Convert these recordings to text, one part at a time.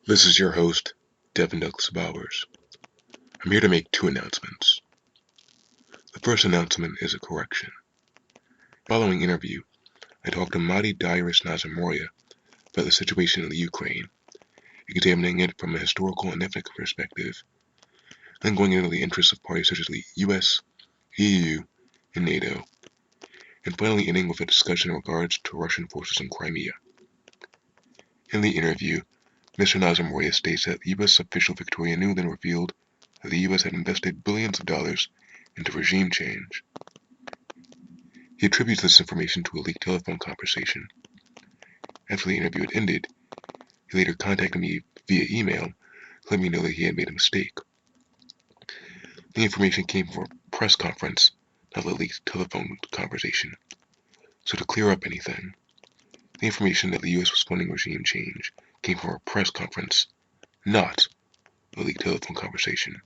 This is your host, Devin Douglas Bowers. I'm here to make two announcements. The first announcement is a correction. Following interview, I talked to Mahdi Darius Nazemroaya about the situation in the Ukraine, examining it from a historical and ethnic perspective, then going into the interests of parties such as the US, EU, and NATO, and finally ending with a discussion in regards to Russian forces in Crimea. In the interview, Mr. Nazemroaya states that U.S. official Victoria Nuland revealed that the U.S. had invested billions of dollars into regime change. He attributes this information to a leaked telephone conversation. After the interview had ended, he later contacted me via email, letting me know that he had made a mistake. The information came from a press conference, not a leaked telephone conversation. So to clear up anything, the information that the U.S. was funding regime change came from a press conference, not a leaked telephone conversation.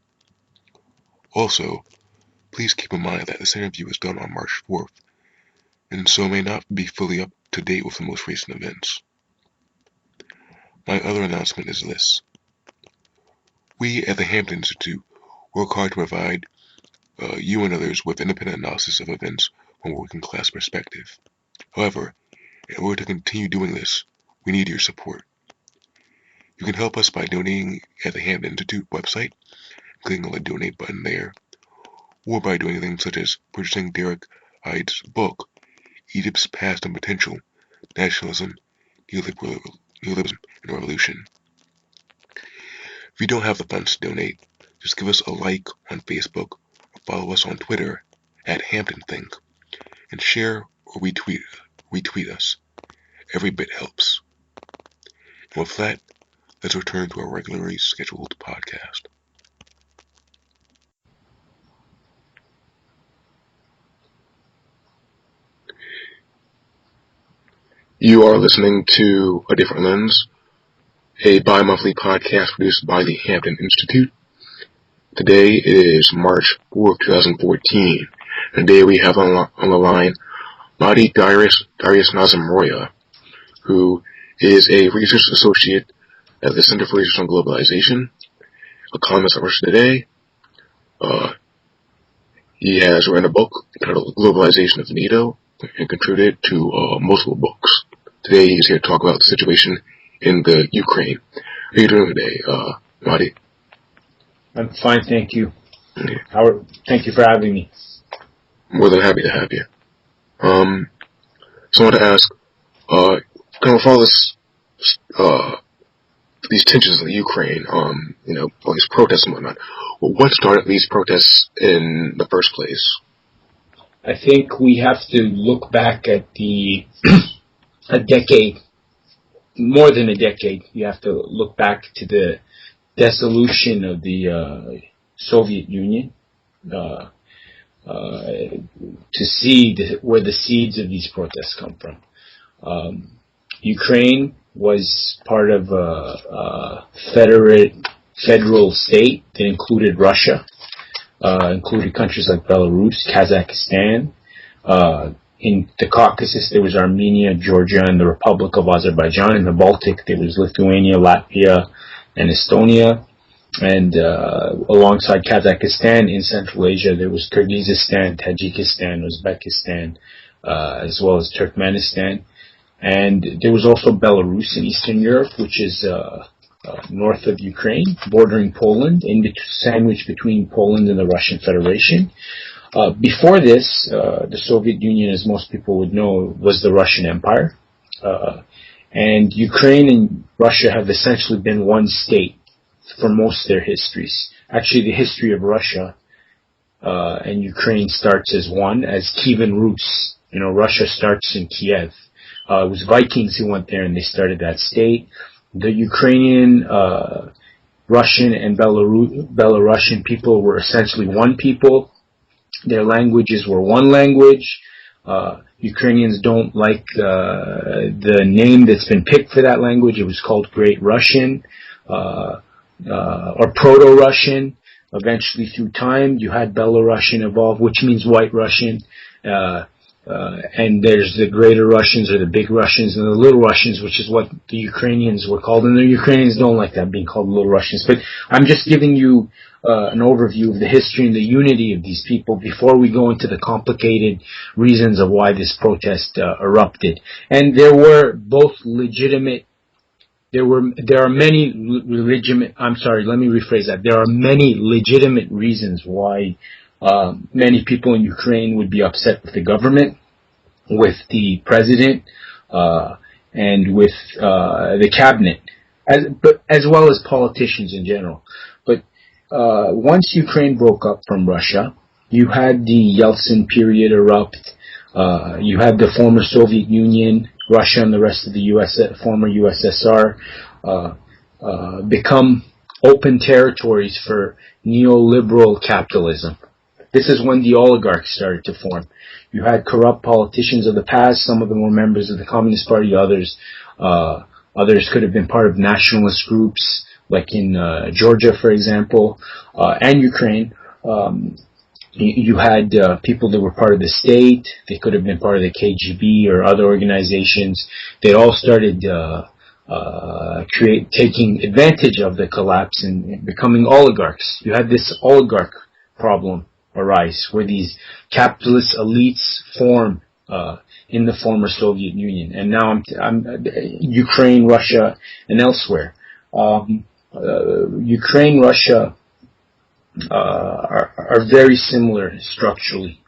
Also, please keep in mind that this interview was done on March 4th, and so may not be fully up to date with the most recent events. My other announcement is this. We at the Hampton Institute work hard to provide you and others with independent analysis of events from a working class perspective. However, in order to continue doing this, we need your support. You can help us by donating at the Hampton Institute website, clicking on the donate button there, or by doing things such as purchasing Derek Hyde's book, Egypt's Past and Potential, Nationalism, Neoliberalism, and Revolution. If you don't have the funds to donate, just give us a like on Facebook or follow us on Twitter at HamptonThink, and share or retweet us. Every bit helps. And with that, let's return to our regularly scheduled podcast. You are listening to A Different Lens, a bi-monthly podcast produced by the Hampton Institute. Today is March 4th, 2014, and today we have on the line Mahdi Darius Nazemroaya, who is a research associate at the Center for Research on Globalization, a columnist at Russia Today. He has written a book titled Globalization of NATO and contributed to multiple books. Today he's here to talk about the situation in the Ukraine. How are you doing today, Mahdi? I'm fine, thank you. Thank you for having me. More than happy to have you. So I want to ask, kind of follow this, these tensions in the Ukraine, all these protests and whatnot. Well, what started these protests in the first place? I think we have to look back at a decade, more than a decade. You have to look back to the dissolution of the Soviet Union to see where the seeds of these protests come from. Ukraine was part of a federal state that included Russia, included countries like Belarus, Kazakhstan. In the Caucasus, there was Armenia, Georgia, and the Republic of Azerbaijan. In the Baltic, there was Lithuania, Latvia, and Estonia. And alongside Kazakhstan, in Central Asia, there was Kyrgyzstan, Tajikistan, Uzbekistan, as well as Turkmenistan. And there was also Belarus in Eastern Europe, which is north of Ukraine, bordering Poland, sandwiched between Poland and the Russian Federation. Before this, the Soviet Union, as most people would know, was the Russian Empire. And Ukraine and Russia have essentially been one state for most of their histories. Actually, the history of Russia and Ukraine starts as one, as Kievan Rus. Russia starts in Kiev. It was Vikings who went there and they started that state. The Ukrainian, Russian, and Belarusian people were essentially one people. Their languages were one language. Ukrainians don't like the name that's been picked for that language. It was called Great Russian or Proto-Russian. Eventually, through time, you had Belarusian evolve, which means White Russian. and there's the greater Russians or the big Russians and the little Russians, which is what the Ukrainians were called. And the Ukrainians don't like that, being called little Russians. But I'm just giving you an overview of the history and the unity of these people before we go into the complicated reasons of why this protest erupted. And there were both legitimate. There are many legitimate. I'm sorry. Let me rephrase that. There are many legitimate reasons why many people in Ukraine would be upset with the government, with the president, and with the cabinet, as well as politicians in general. But once Ukraine broke up from Russia, you had the Yeltsin period erupt. You had the former Soviet Union, Russia, and the rest of the former USSR become open territories for neoliberal capitalism. This is when the oligarchs started to form. You had corrupt politicians of the past. Some of them were members of the Communist Party. Others could have been part of nationalist groups, like in Georgia, for example, and Ukraine. You had people that were part of the state. They could have been part of the KGB or other organizations. They all started taking advantage of the collapse and becoming oligarchs. You had this oligarch problem arise, where these capitalist elites form in the former Soviet Union, and now I'm Ukraine, Russia, and elsewhere. Ukraine, Russia are very similar structurally,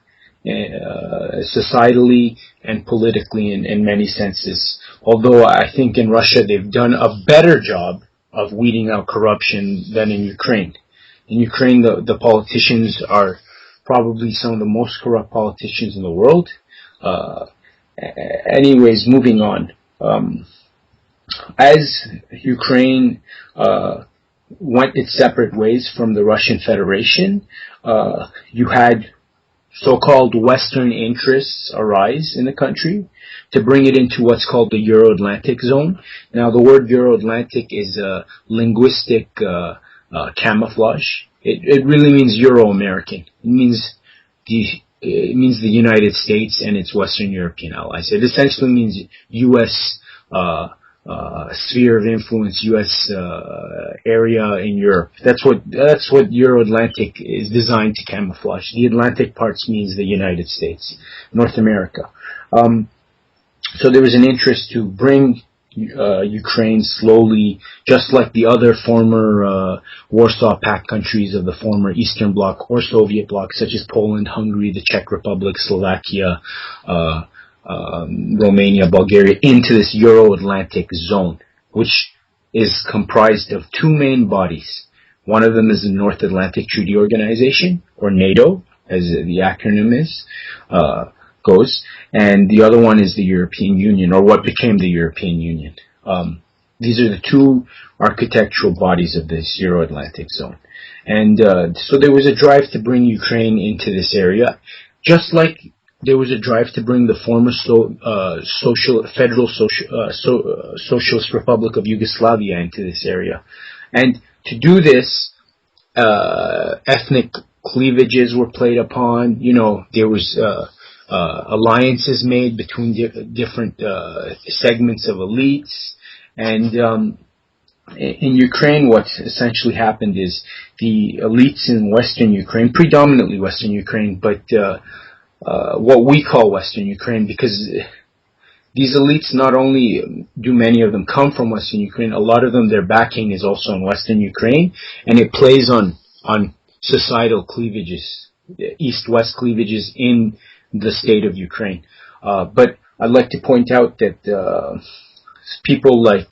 societally and politically in many senses. Although I think in Russia they've done a better job of weeding out corruption than in Ukraine. In Ukraine, the politicians are probably some of the most corrupt politicians in the world. Anyways, moving on. As Ukraine went its separate ways from the Russian Federation, you had so-called Western interests arise in the country to bring it into what's called the Euro-Atlantic zone. Now, the word Euro-Atlantic is a linguistic camouflage. It really means Euro-American. It means the United States and its Western European allies. It essentially means U.S. Sphere of influence, U.S. Area in Europe. That's what Euro-Atlantic is designed to camouflage. The Atlantic parts means the United States, North America. So there was an interest to bring Ukraine slowly, just like the other former Warsaw Pact countries of the former Eastern Bloc or Soviet Bloc, such as Poland, Hungary, the Czech Republic, Slovakia, Romania, Bulgaria, into this Euro-Atlantic zone, which is comprised of two main bodies. One of them is the North Atlantic Treaty Organization, or NATO, as the acronym goes, and the other one is the European Union, or what became the European Union. These are the two architectural bodies of this Euro-Atlantic zone. And so there was a drive to bring Ukraine into this area, just like there was a drive to bring the former Socialist Republic of Yugoslavia into this area. And to do this, ethnic cleavages were played upon. You know, there was alliances made between different segments of elites. And in Ukraine, what essentially happened is the elites in Western Ukraine, predominantly Western Ukraine, but what we call Western Ukraine, because these elites, not only do many of them come from Western Ukraine, a lot of them, their backing is also in Western Ukraine, and it plays on societal cleavages, East-West cleavages in the state of Ukraine. But I'd like to point out that people like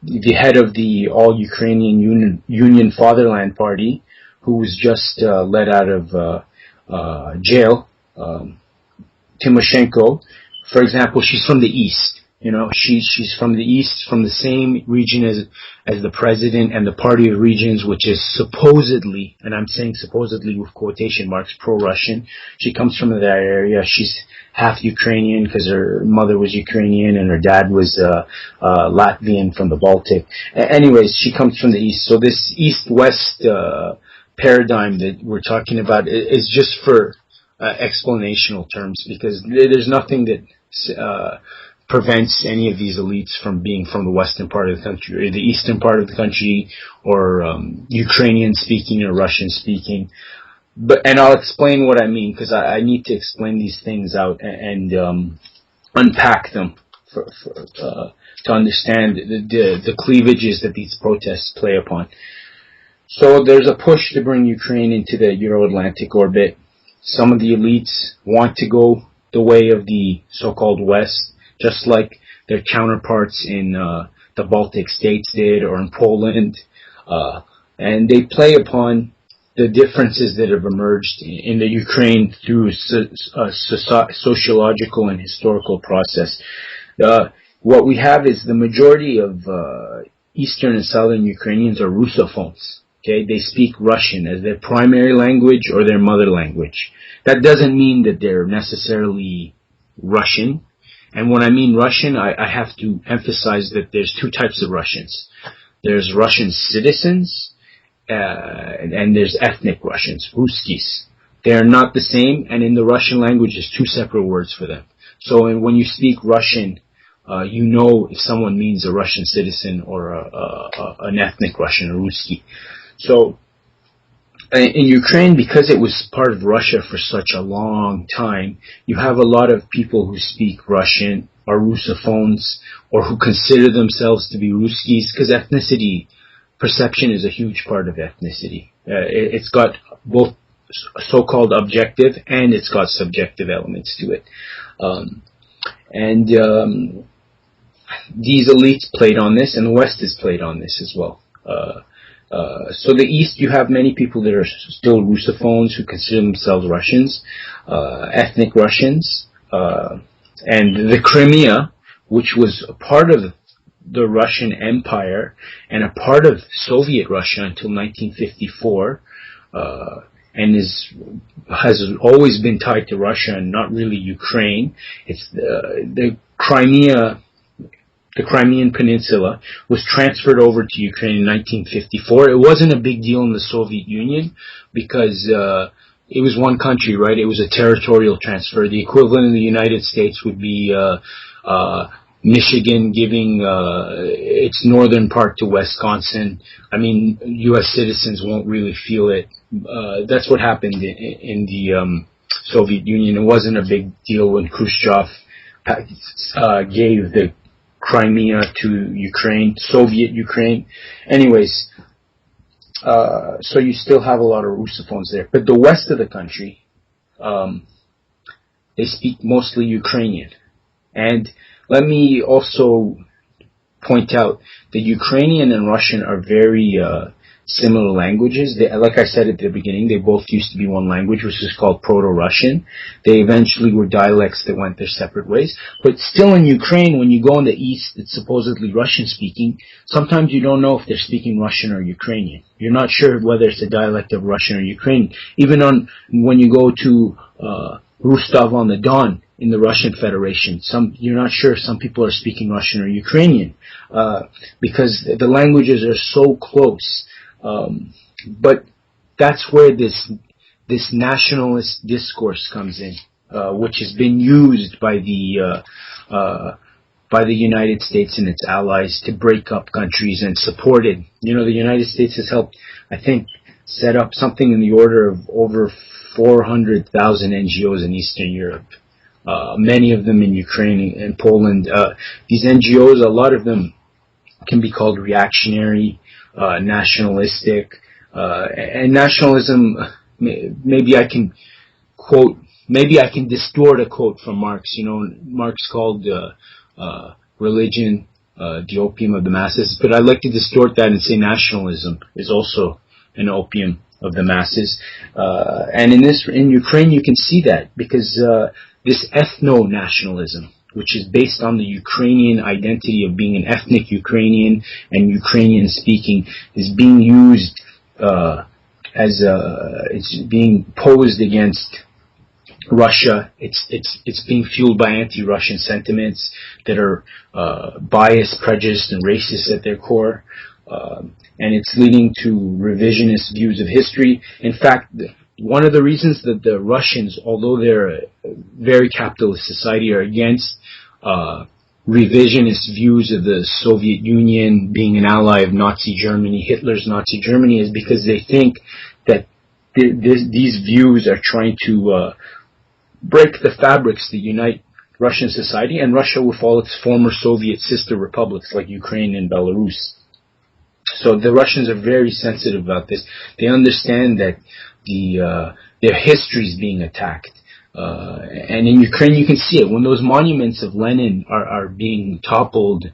the head of the All-Ukrainian Union Fatherland Party, who was just let out of jail, Tymoshenko, for example, she's from the East. You know, she's from the East, from the same region as the president and the Party of Regions, which is supposedly, and I'm saying supposedly with quotation marks, pro-Russian. She comes from that area. She's half Ukrainian because her mother was Ukrainian and her dad was Latvian from the Baltic. Anyways, she comes from the East. So this East-West paradigm that we're talking about is just for explanational terms, because there's nothing that prevents any of these elites from being from the western part of the country or the eastern part of the country, or Ukrainian speaking or Russian speaking. And I'll explain what I mean, because I need to explain these things out and unpack them to understand the cleavages that these protests play upon. So there's a push to bring Ukraine into the Euro-Atlantic orbit. Some of the elites want to go the way of the so-called West, just like their counterparts in the Baltic states did, or in Poland. And they play upon the differences that have emerged in the Ukraine through a sociological and historical process. What we have is the majority of Eastern and Southern Ukrainians are Russophones. Okay, they speak Russian as their primary language or their mother language. That doesn't mean that they're necessarily Russian. And when I mean Russian, I have to emphasize that there's two types of Russians. There's Russian citizens, and there's ethnic Russians, Ruskis. They're not the same, and in the Russian language, there's two separate words for them. So when you speak Russian, you know if someone means a Russian citizen or an ethnic Russian, a Ruski. So in Ukraine, because it was part of Russia for such a long time, you have a lot of people who speak Russian, are Russophones, or who consider themselves to be Ruskis, because ethnicity perception is a huge part of ethnicity. It's got both so-called objective and it's got subjective elements to it. These elites played on this, and the West has played on this as well. So the East, you have many people that are still Russophones who consider themselves Russians, ethnic Russians, and the Crimea, which was a part of the Russian Empire and a part of Soviet Russia until 1954, and has always been tied to Russia and not really Ukraine. It's the Crimea. The Crimean Peninsula was transferred over to Ukraine in 1954. It wasn't a big deal in the Soviet Union because it was one country, right? It was a territorial transfer. The equivalent in the United States would be Michigan giving its northern part to Wisconsin. I mean, U.S. citizens won't really feel it. That's what happened in the Soviet Union. It wasn't a big deal when Khrushchev gave the Crimea to Ukraine, Soviet Ukraine. Anyways, so you still have a lot of Russophones there. But the west of the country, they speak mostly Ukrainian. And let me also point out that Ukrainian and Russian are very similar languages. Like I said at the beginning, they both used to be one language, which is called Proto-Russian. They eventually were dialects that went their separate ways. But still in Ukraine, when you go in the east, it's supposedly Russian-speaking. Sometimes you don't know if they're speaking Russian or Ukrainian. You're not sure whether it's a dialect of Russian or Ukrainian. Even when you go to Rostov-on-the-Don in the Russian Federation, you're not sure if some people are speaking Russian or Ukrainian, because the languages are so close. But that's where this nationalist discourse comes in, which has been used by the United States and its allies to break up countries and supported. You know, the United States has helped, I think, set up something in the order of over 400,000 NGOs in Eastern Europe. Many of them in Ukraine and Poland. These NGOs, a lot of them can be called reactionary, nationalistic, and nationalism. Maybe I can distort a quote from Marx. You know, Marx called religion the opium of the masses, but I'd like to distort that and say nationalism is also an opium of the masses. And in Ukraine, you can see that because this ethno-nationalism, which is based on the Ukrainian identity of being an ethnic Ukrainian and Ukrainian speaking, is being used it's being posed against Russia. It's being fueled by anti-Russian sentiments that are biased, prejudiced, and racist at their core. And it's leading to revisionist views of history. In fact, one of the reasons that the Russians, although they're a very capitalist society, are against revisionist views of the Soviet Union being an ally of Nazi Germany, Hitler's Nazi Germany, is because they think that these views are trying to break the fabrics that unite Russian society and Russia with all its former Soviet sister republics like Ukraine and Belarus. So the Russians are very sensitive about this. They understand that their history is being attacked. And in Ukraine, you can see it. When those monuments of Lenin are being toppled,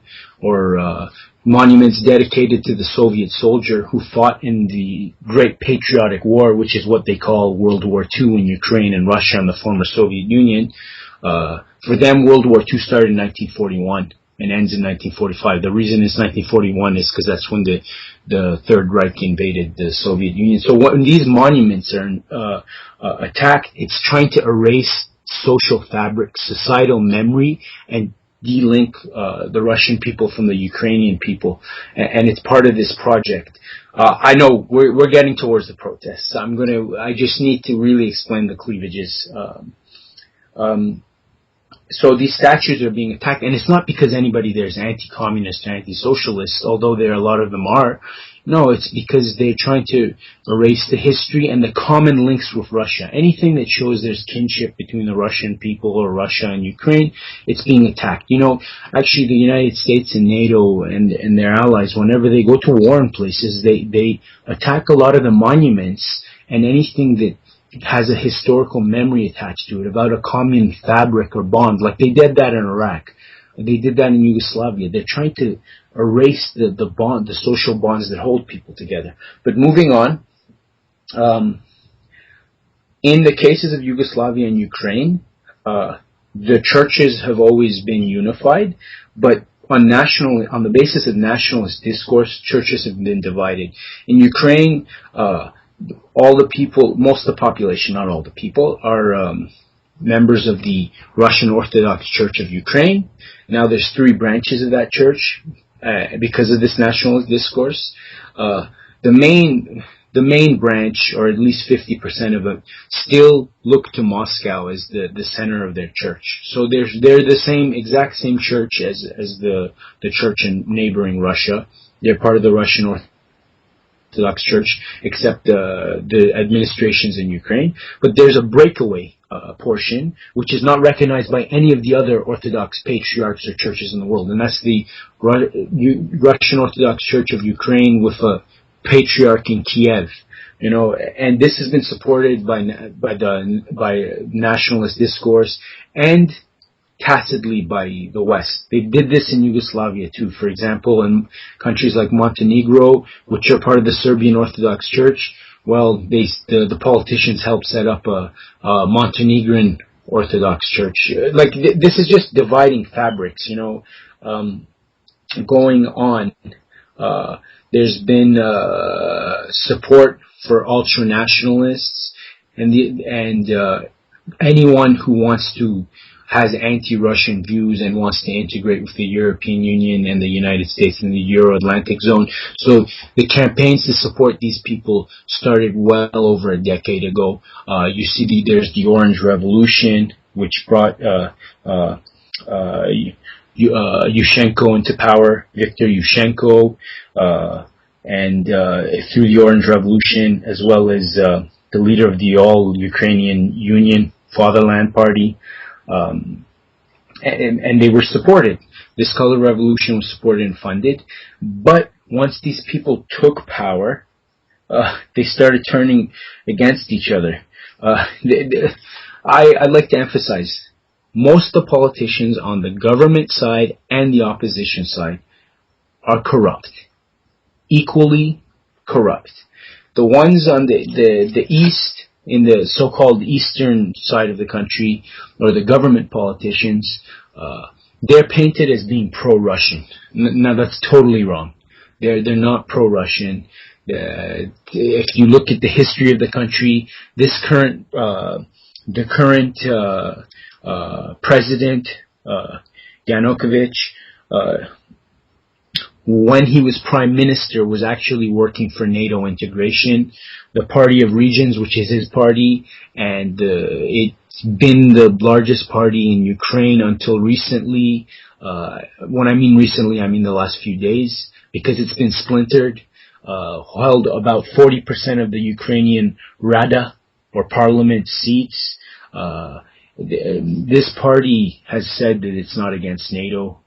or monuments dedicated to the Soviet soldier who fought in the Great Patriotic War, which is what they call World War II in Ukraine and Russia and the former Soviet Union. For them, World War II started in 1941 and ends in 1945. The reason it's 1941 is because that's when the Third Reich invaded the Soviet Union. So when these monuments are attacked, it's trying to erase social fabric, societal memory, and de-link the Russian people from the Ukrainian people. And it's part of this project. I know we're getting towards the protests. I just need to really explain the cleavages. So these statues are being attacked, and it's not because anybody there is anti-communist or anti-socialist, although a lot of them are. No, it's because they're trying to erase the history and the common links with Russia. Anything that shows there's kinship between the Russian people or Russia and Ukraine, it's being attacked. Actually the United States and NATO and their allies, whenever they go to war in places, they attack a lot of the monuments and anything that has a historical memory attached to it about a common fabric or bond, like they did that in Iraq. They did that in Yugoslavia. They're trying to erase the bond, the social bonds that hold people together. But moving on, in the cases of Yugoslavia and Ukraine, the churches have always been unified, but on the basis of nationalist discourse, churches have been divided. In Ukraine, all the people, most of the population, not all the people, are members of the Russian Orthodox Church of Ukraine. Now there's 3 branches of that church because of this nationalist discourse. The main branch, or at least 50% of them, still look to Moscow as the center of their church. So they're the exact same church as the church in neighboring Russia. They're part of the Russian Orthodox Church, except the administrations in Ukraine. But there's a breakaway portion, which is not recognized by any of the other Orthodox patriarchs or churches in the world, and that's the Russian Orthodox Church of Ukraine with a patriarch in Kiev. And this has been supported by nationalist discourse and tacitly by the West. They did this in Yugoslavia too. For example, in countries like Montenegro, which are part of the Serbian Orthodox Church, well, the politicians helped set up a Montenegrin Orthodox Church. This is just dividing fabrics, going on. There's been support for ultra-nationalists and anyone who has anti-Russian views and wants to integrate with the European Union and the United States in the Euro-Atlantic zone. So the campaigns to support these people started well over a decade ago. You see there's the Orange Revolution, which brought Yushchenko into power, Viktor Yushchenko, and through the Orange Revolution, as well as the leader of the All-Ukrainian Union, Fatherland Party. And they were supported. This color revolution was supported and funded. But once these people took power, they started turning against each other. I'd like to emphasize, most of the politicians on the government side and the opposition side are corrupt. Equally corrupt. The ones on the east, in the so-called eastern side of the country, or the government politicians, they're painted as being pro-Russian. Now that's totally wrong. They're not pro-Russian. If you look at the history of the country, the current president, Yanukovych, when he was prime minister, was actually working for NATO integration. The Party of Regions, which is his party, and it's been the largest party in Ukraine until recently. When I mean recently, I mean the last few days, because it's been splintered. Held about 40% of the Ukrainian Rada, or parliament seats. This party has said that it's not against NATO.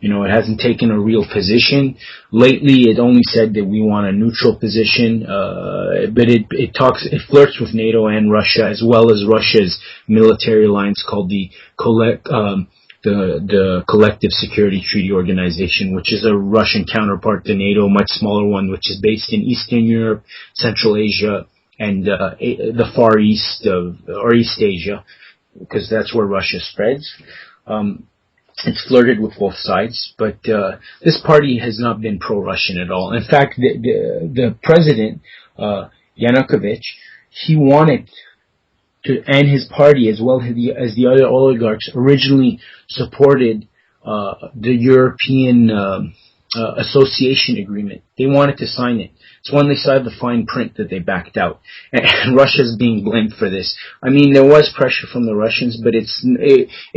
It hasn't taken a real position. Lately, it only said that we want a neutral position, but it flirts with NATO and Russia, as well as Russia's military alliance called the Collective Security Treaty Organization, which is a Russian counterpart to NATO, much smaller one, which is based in Eastern Europe, Central Asia, and the Far East or East Asia, because that's where Russia spreads. It's flirted with both sides, but this party has not been pro-Russian at all. In fact, the president, Yanukovych, he wanted to, and his party, as well as the other oligarchs, originally supported the European association agreement. They wanted to sign it. It's when they saw the fine print that they backed out, and Russia's being blamed for this. I mean, there was pressure from the Russians, but it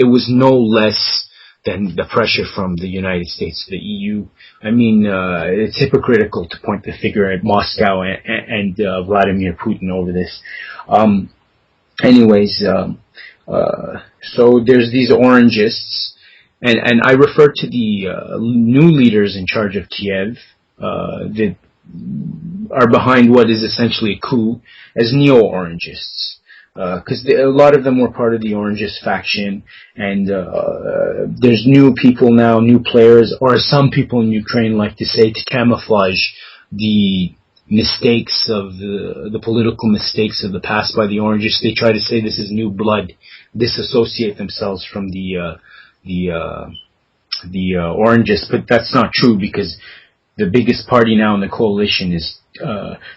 was no less than the pressure from the United States, the EU. I mean, it's hypocritical to point the finger at Moscow and Vladimir Putin over this. So there's these orangists, and I refer to the new leaders in charge of Kiev that are behind what is essentially a coup as neo-orangists. Because a lot of them were part of the orangist faction, and there's new people now, new players, or as some people in Ukraine like to say, to camouflage the mistakes of the political mistakes of the past by the orangists. They try to say this is new blood, disassociate themselves from the orangists, but that's not true, because the biggest party now in the coalition is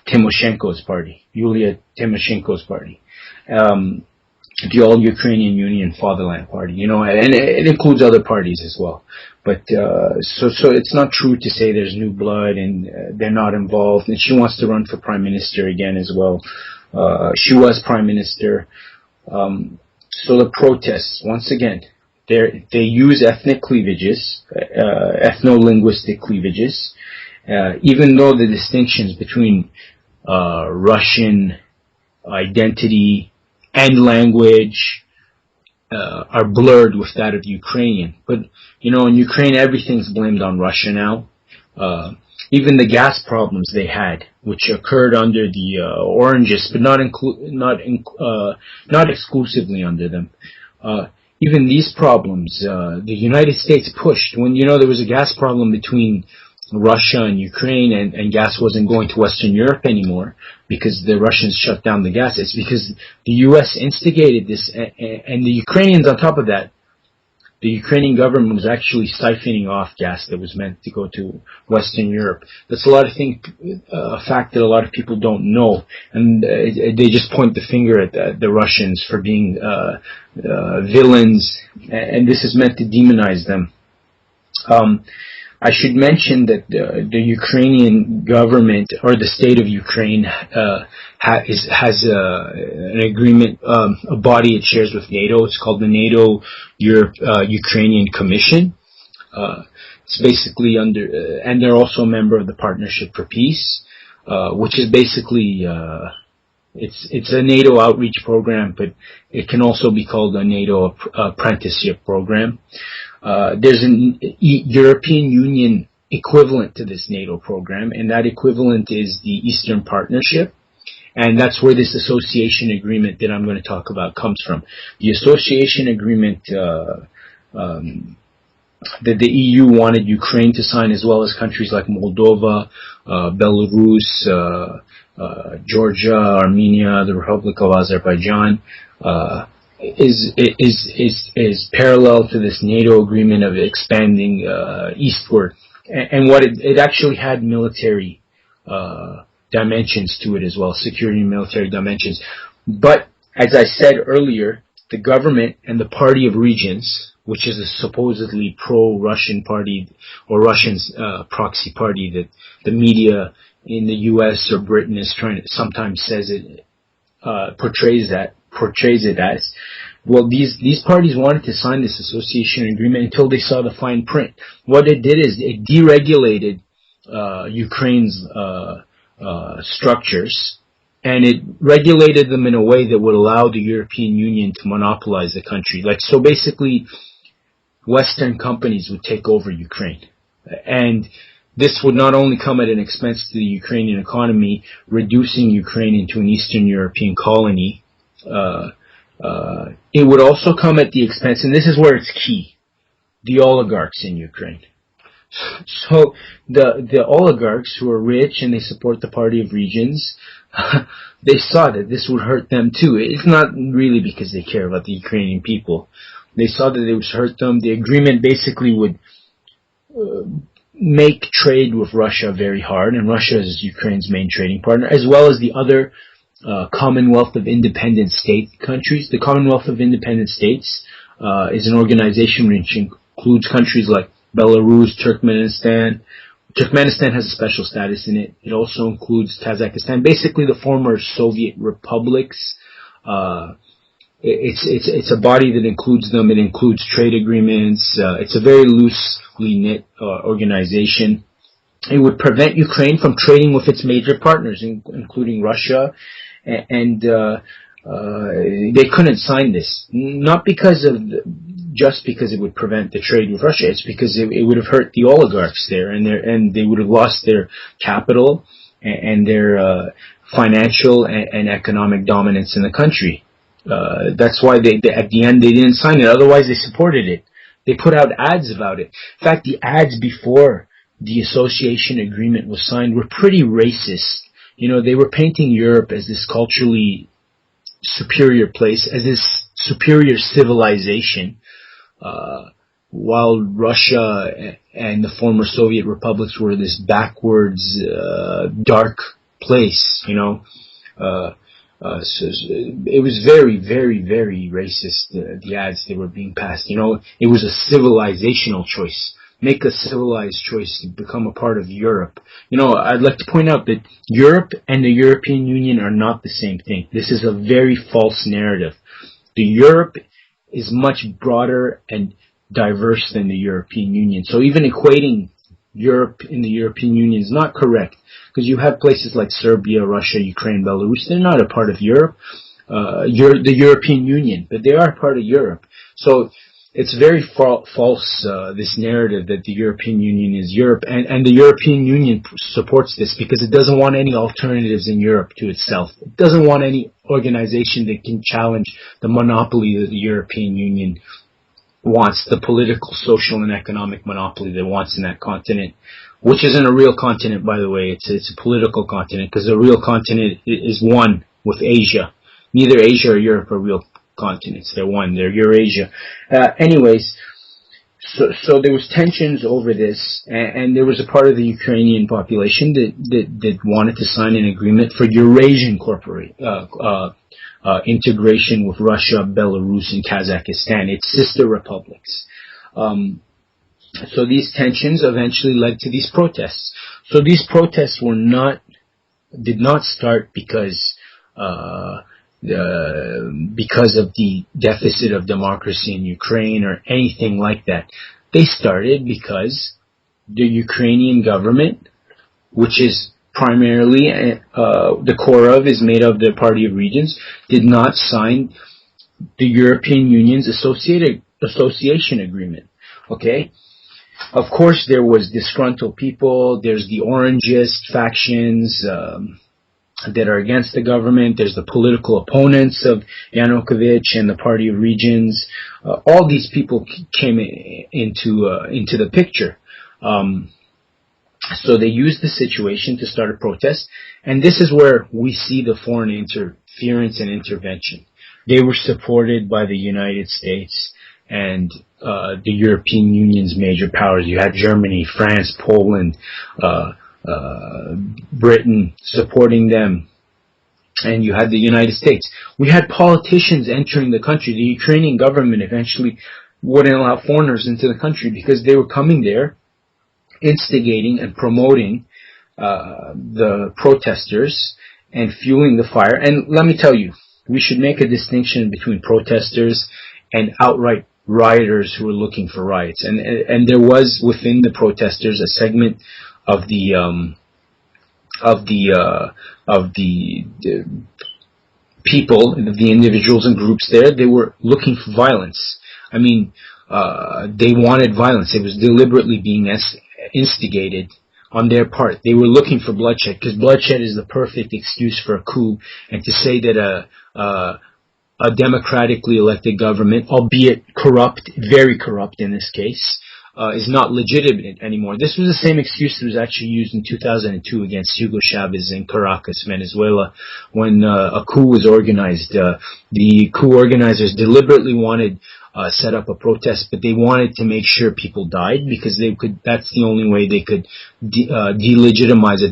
Tymoshenko's party, Yulia Tymoshenko's party, the All-Ukrainian Union Fatherland Party, and it includes other parties as well. But so it's not true to say there's new blood and they're not involved. And she wants to run for prime minister again as well. She was prime minister. So the protests, once again, they use ethnic cleavages, ethno-linguistic cleavages, even though the distinctions between Russian identity and language are blurred with that of Ukrainian. But, in Ukraine, everything's blamed on Russia now. Even the gas problems they had, which occurred under the orangists, but not exclusively under them. Even these problems, the United States pushed when, there was a gas problem between Russia and Ukraine, and gas wasn't going to Western Europe anymore because the Russians shut down the gas. It's because the U.S. instigated this, and the Ukrainians, on top of that, the Ukrainian government was actually siphoning off gas that was meant to go to Western Europe. That's a fact that a lot of people don't know, and they just point the finger at the Russians for being villains, and this is meant to demonize them. I should mention that the Ukrainian government, or the state of Ukraine, has an agreement, a body it shares with NATO. It's called the NATO Ukrainian Commission. It's basically and they're also a member of the Partnership for Peace, which is basically it's a NATO outreach program, but it can also be called a NATO apprenticeship program. There's an European Union equivalent to this NATO program, and that equivalent is the Eastern Partnership, and that's where this association agreement that I'm going to talk about comes from. The association agreement that the EU wanted Ukraine to sign, as well as countries like Moldova, Belarus, Georgia, Armenia, the Republic of Azerbaijan, is parallel to this NATO agreement of expanding eastward, and what it actually had military dimensions to it as well, security and military dimensions. But as I said earlier, the government and the Party of Regions, which is a supposedly pro-Russian party or Russian proxy party that the media in the U.S. or Britain is trying to sometimes says it portrays it as. Well, these parties wanted to sign this association agreement until they saw the fine print. What it did is it deregulated Ukraine's structures, and it regulated them in a way that would allow the European Union to monopolize the country. So basically, Western companies would take over Ukraine. And this would not only come at an expense to the Ukrainian economy, reducing Ukraine into an Eastern European colony, it would also come at the expense, and this is where it's key, the oligarchs in Ukraine. So the oligarchs who are rich and they support the Party of Regions, they saw that this would hurt them too. It's not really because they care about the Ukrainian people. They saw that it would hurt them. The agreement basically would make trade with Russia very hard, and Russia is Ukraine's main trading partner, as well as the other Commonwealth of Independent State countries. The Commonwealth of Independent States is an organization which includes countries like Belarus, Turkmenistan. Turkmenistan has a special status in it. It also includes Kazakhstan, basically the former Soviet republics. It's a body that includes them. It includes trade agreements. It's a very loosely knit organization. It would prevent Ukraine from trading with its major partners, including Russia, and they couldn't sign this. Not just because it would prevent the trade with Russia. It's because it would have hurt the oligarchs there, and they would have lost their capital and their financial and economic dominance in the country. That's why they at the end they didn't sign it. Otherwise, they supported it. They put out ads about it. In fact, the ads before the association agreement was signed were pretty racist. They were painting Europe as this culturally superior place, as this superior civilization, while Russia and the former Soviet republics were this backwards, dark place. So it was very, very, very racist, the ads that were being passed. It was a civilizational choice. Make a civilized choice to become a part of Europe. I'd like to point out that Europe and the European Union are not the same thing. This is a very false narrative. The Europe is much broader and diverse than the European Union. So even equating Europe in the European Union is not correct, because you have places like Serbia, Russia, Ukraine, Belarus. They're not a part of Europe, the European Union, but they are a part of Europe. So it's very false, this narrative that the European Union is Europe, and the European Union supports this because it doesn't want any alternatives in Europe to itself. It doesn't want any organization that can challenge the monopoly that the European Union wants, the political, social, and economic monopoly that it wants in that continent, which isn't a real continent, by the way. It's a political continent, because the real continent is one with Asia. Neither Asia or Europe are real continents. They're one. They're Eurasia. Anyways, so there was tensions over this, and there was a part of the Ukrainian population that wanted to sign an agreement for Eurasian integration with Russia, Belarus, and Kazakhstan, its sister republics. So these tensions eventually led to these protests. So these protests did not start because of the deficit of democracy in Ukraine or anything like that. They started because the Ukrainian government, which is primarily the core of is made of the Party of Regions, did not sign the European Union's association agreement. Okay? Of course, there was disgruntled people. There's the orangist factions that are against the government. There's the political opponents of Yanukovych and the Party of Regions. All these people came into the picture. So they used the situation to start a protest, and this is where we see the foreign interference and intervention. They were supported by the United States and the European Union's major powers. You had Germany, France, Poland, Britain supporting them. and you had the United States. We had politicians entering the country. The Ukrainian government eventually wouldn't allow foreigners into the country because they were coming there, instigating and promoting the protesters and fueling the fire. And let me tell you, we should make a distinction between protesters and outright rioters who were looking for riots. And there was within the protesters a segment of the people, the individuals and groups there. They were looking for violence. I mean, they wanted violence. It was deliberately being instigated on their part. They were looking for bloodshed because bloodshed is the perfect excuse for a coup, and to say that a democratically elected government, albeit corrupt, very corrupt in this case, is not legitimate anymore. This was the same excuse that was actually used in 2002 against Hugo Chavez in Caracas, Venezuela, when a coup was organized. The coup organizers deliberately wanted set up a protest, but they wanted to make sure people died because that's the only way they could delegitimize a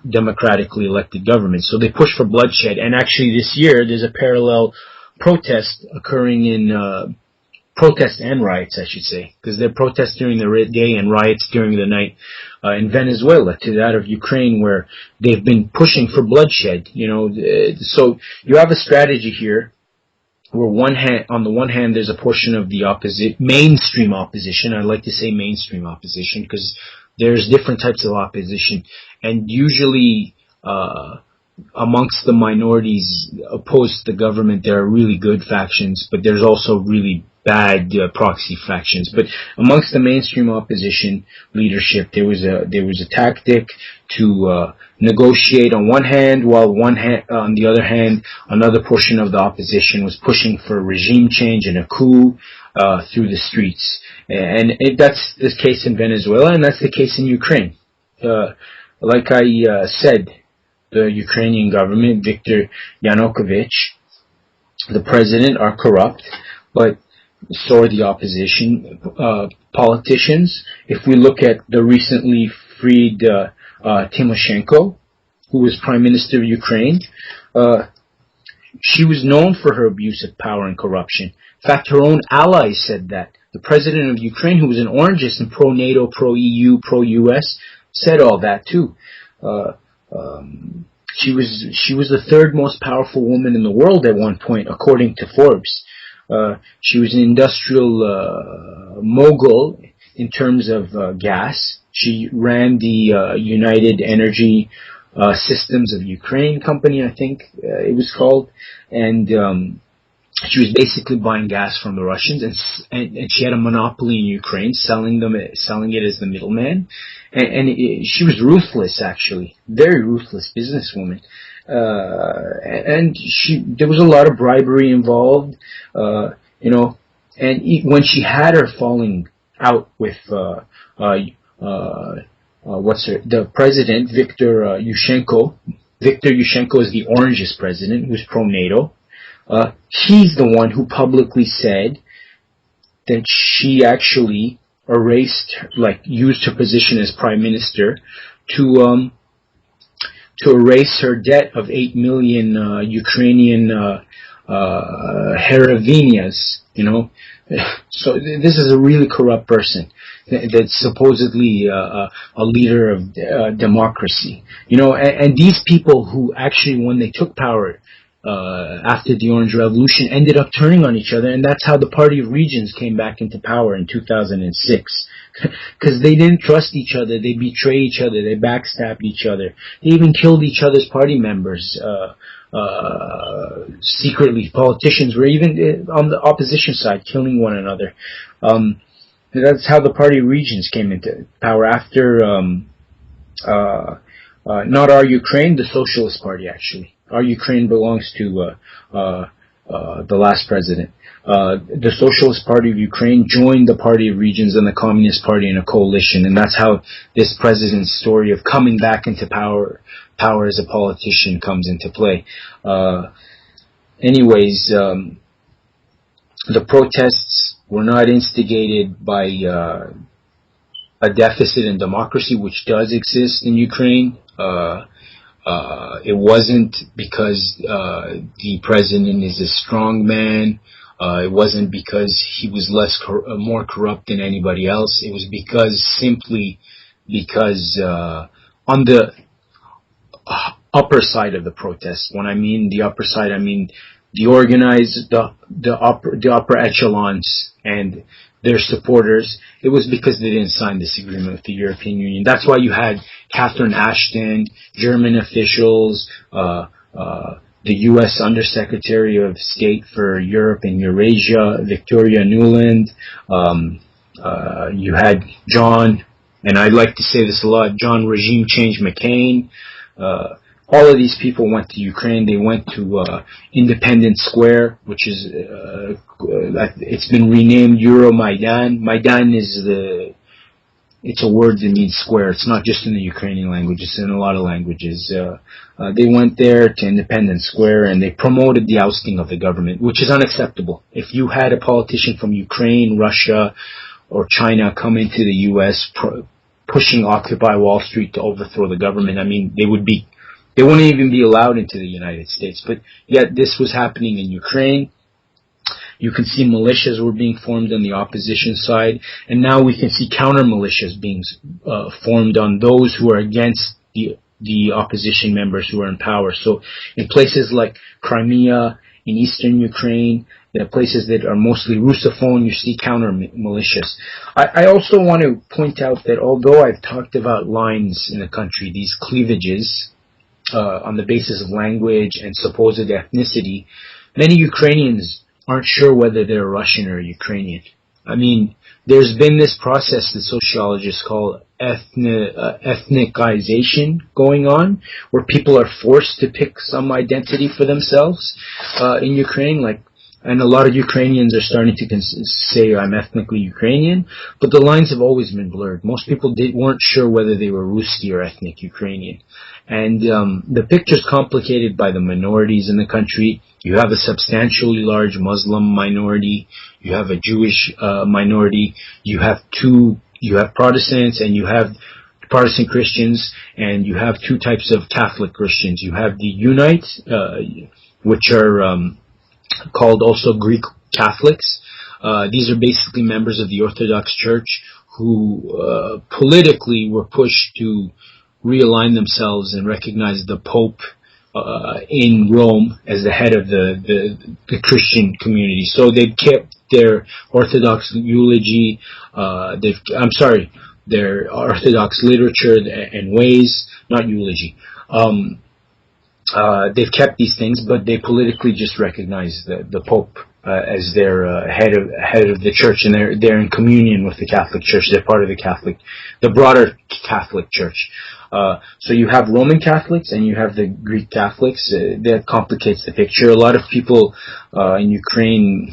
democratically elected government. So they pushed for bloodshed, and actually this year there's a parallel protest occurring in protest and riots, I should say, because they're protests during the day and riots during the night in Venezuela to that of Ukraine, where they've been pushing for bloodshed. So you have a strategy here where on the one hand, there's a portion of the mainstream opposition. I like to say mainstream opposition because there's different types of opposition, and usually amongst the minorities opposed to the government, there are really good factions, but there's also really bad proxy factions. But amongst the mainstream opposition leadership, there was a tactic to negotiate on one hand, while on the other hand, another portion of the opposition was pushing for regime change and a coup through the streets. And that's the case in Venezuela, and that's the case in Ukraine. Like I said, the Ukrainian government, Viktor Yanukovych, the president, are corrupt, but so are the opposition politicians. If we look at the recently freed Tymoshenko, who was Prime Minister of Ukraine, she was known for her abuse of power and corruption. In fact, her own allies said that. The president of Ukraine, who was an orangist and pro-NATO, pro-EU, pro-US, said all that too. She was the third most powerful woman in the world at one point, according to Forbes. She was an industrial mogul in terms of gas. She ran the United Energy Systems of Ukraine company, I think it was called, and she was basically buying gas from the Russians, and she had a monopoly in Ukraine, selling it as the middleman, and she was ruthless, actually, very ruthless businesswoman. And there was a lot of bribery involved, and when she had her falling out with the president, Viktor Yushchenko. Viktor Yushchenko is the orangist president who's pro-NATO. He's the one who publicly said that she actually used her position as prime minister to erase her debt of 8 million Ukrainian hryvnias, So this is a really corrupt person that's supposedly a leader of democracy, and these people who actually, when they took power after the Orange Revolution, ended up turning on each other, and that's how the Party of Regions came back into power in 2006. Because they didn't trust each other, they betrayed each other, they backstabbed each other, they even killed each other's party members secretly. Politicians were even on the opposition side killing one another. That's how the Party of Regions came into power after not Our Ukraine, the Socialist Party, actually. Our Ukraine belongs to the last president. The Socialist Party of Ukraine joined the Party of Regions and the Communist Party in a coalition, and that's how this president's story of coming back into power as a politician comes into play. Anyways, the protests were not instigated by a deficit in democracy, which does exist in Ukraine. It wasn't because the president is a strong man. It wasn't because he was more corrupt than anybody else. It was simply because on the upper side of the protest. When I mean the upper side, I mean the organized, the upper echelons and their supporters. It was because they didn't sign this agreement with the European Union. That's why you had Catherine Ashton, German officials, the U.S. Undersecretary of State for Europe and Eurasia, Victoria Nuland. You had John, and I like to say this a lot, John Regime Change McCain. All of these people went to Ukraine. They went to Independence Square, which is it's been renamed Euromaidan. Maidan is it's a word that means square. It's not just in the Ukrainian language. It's in a lot of languages. They went there to Independence Square and they promoted the ousting of the government, which is unacceptable. If you had a politician from Ukraine, Russia, or China come into the U.S. pushing Occupy Wall Street to overthrow the government, I mean, they wouldn't even be allowed into the United States. But yet this was happening in Ukraine. You can see militias were being formed on the opposition side, and now we can see counter militias being formed on those who are against the opposition members who are in power. So in places like Crimea, in eastern Ukraine, the places that are mostly Russophone, you see counter militias. I also want to point out that although I've talked about lines in the country, these cleavages on the basis of language and supposed ethnicity, many Ukrainians aren't sure whether they're Russian or Ukrainian. I mean, there's been this process that sociologists call ethnicization going on, where people are forced to pick some identity for themselves in Ukraine, and a lot of Ukrainians are starting to say, I'm ethnically Ukrainian, but the lines have always been blurred. Most people weren't sure whether they were Ruski or ethnic Ukrainian. And the picture's complicated by the minorities in the country. You have a substantially large Muslim minority. You have a Jewish minority. You have Protestants, and you have Protestant Christians, and you have two types of Catholic Christians. You have the Unites, which are called also Greek Catholics. These are basically members of the Orthodox Church who politically were pushed to realign themselves and recognize the Pope in Rome as the head of the Christian community. So they've kept their Orthodox eulogy, their Orthodox literature and ways, not eulogy. They've kept these things, but they politically just recognize the Pope as their head of the church, and they're in communion with the Catholic Church. They're part of the broader Catholic Church. So you have Roman Catholics and you have the Greek Catholics. That complicates the picture. A lot of people in Ukraine,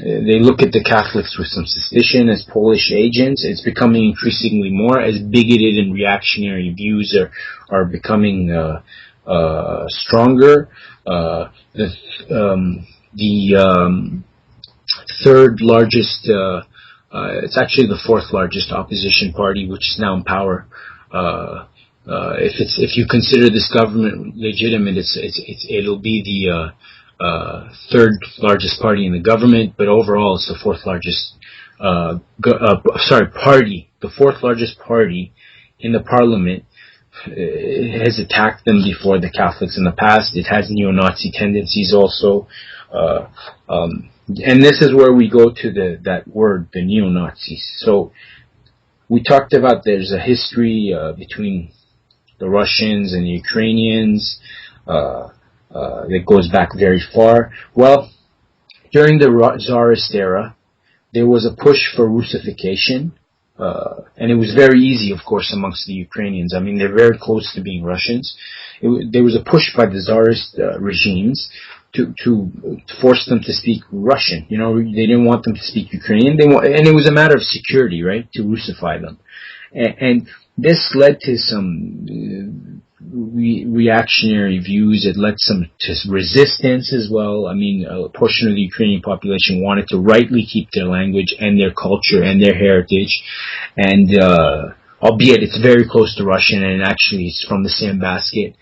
they look at the Catholics with some suspicion as Polish agents. It's becoming increasingly more as bigoted and reactionary views are becoming stronger. The third largest, it's actually the fourth largest opposition party, which is now in power. If you consider this government legitimate, it'll be the third largest party in the government, but overall it's the fourth largest party. The fourth largest party in the parliament. It has attacked them before, the Catholics, in the past. It has neo-Nazi tendencies also. And this is where we go to that word, the neo-Nazis. So we talked about there's a history between the Russians and the Ukrainians that goes back very far. Well, during the Tsarist era, there was a push for Russification. And it was very easy, of course, amongst the Ukrainians. I mean, they're very close to being Russians. There was a push by the Tsarist regimes to force them to speak Russian. You know, they didn't want them to speak Ukrainian. And it was a matter of security, right, to Russify them. And this led to some reactionary views. It led to resistance as well. I mean, a portion of the Ukrainian population wanted to rightly keep their language and their culture and their heritage, and albeit it's very close to Russian and actually it's from the same basket.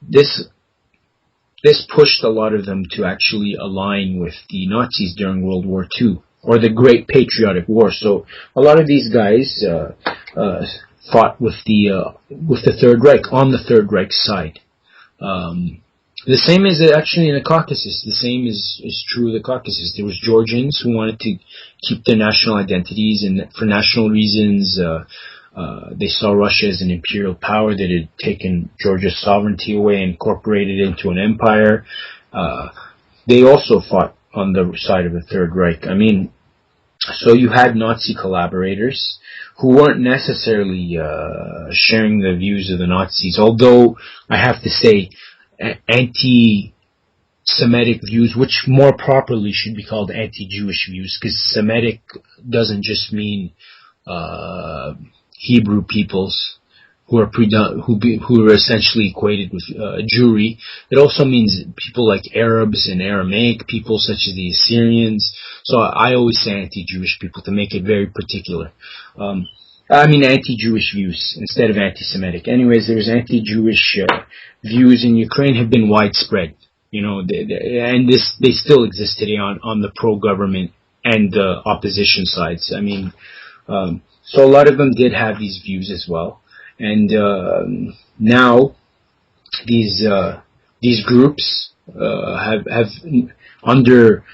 This pushed a lot of them to actually align with the Nazis during World War II, or the Great Patriotic War. So a lot of these guys fought with the Third Reich, on the Third Reich side. The same is actually in the Caucasus. The same is true of the Caucasus. There was Georgians who wanted to keep their national identities, and for national reasons, they saw Russia as an imperial power that had taken Georgia's sovereignty away and incorporated it into an empire. They also fought on the side of the Third Reich. I mean, so you had Nazi collaborators who weren't necessarily sharing the views of the Nazis, although I have to say anti-Semitic views, which more properly should be called anti-Jewish views, because Semitic doesn't just mean Hebrew peoples who are essentially equated with Jewry. It also means people like Arabs and Aramaic people, such as the Assyrians. So I always say anti-Jewish people to make it very particular. I mean anti-Jewish views instead of anti-Semitic. Anyways, there's anti-Jewish views in Ukraine have been widespread, and they still exist today on the pro-government and the opposition sides. I mean, so a lot of them did have these views as well, and now these groups have under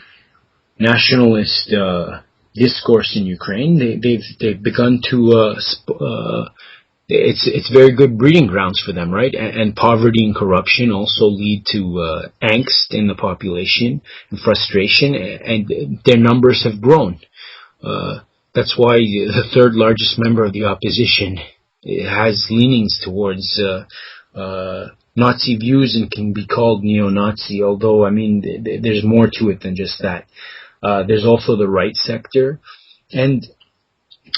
nationalist discourse in Ukraine, they've begun to it's very good breeding grounds for them, right? And poverty and corruption also lead to angst in the population and frustration, and their numbers have grown. That's why the third largest member of the opposition has leanings towards Nazi views and can be called neo-Nazi, although, I mean, there's more to it than just that. There's also the right sector, and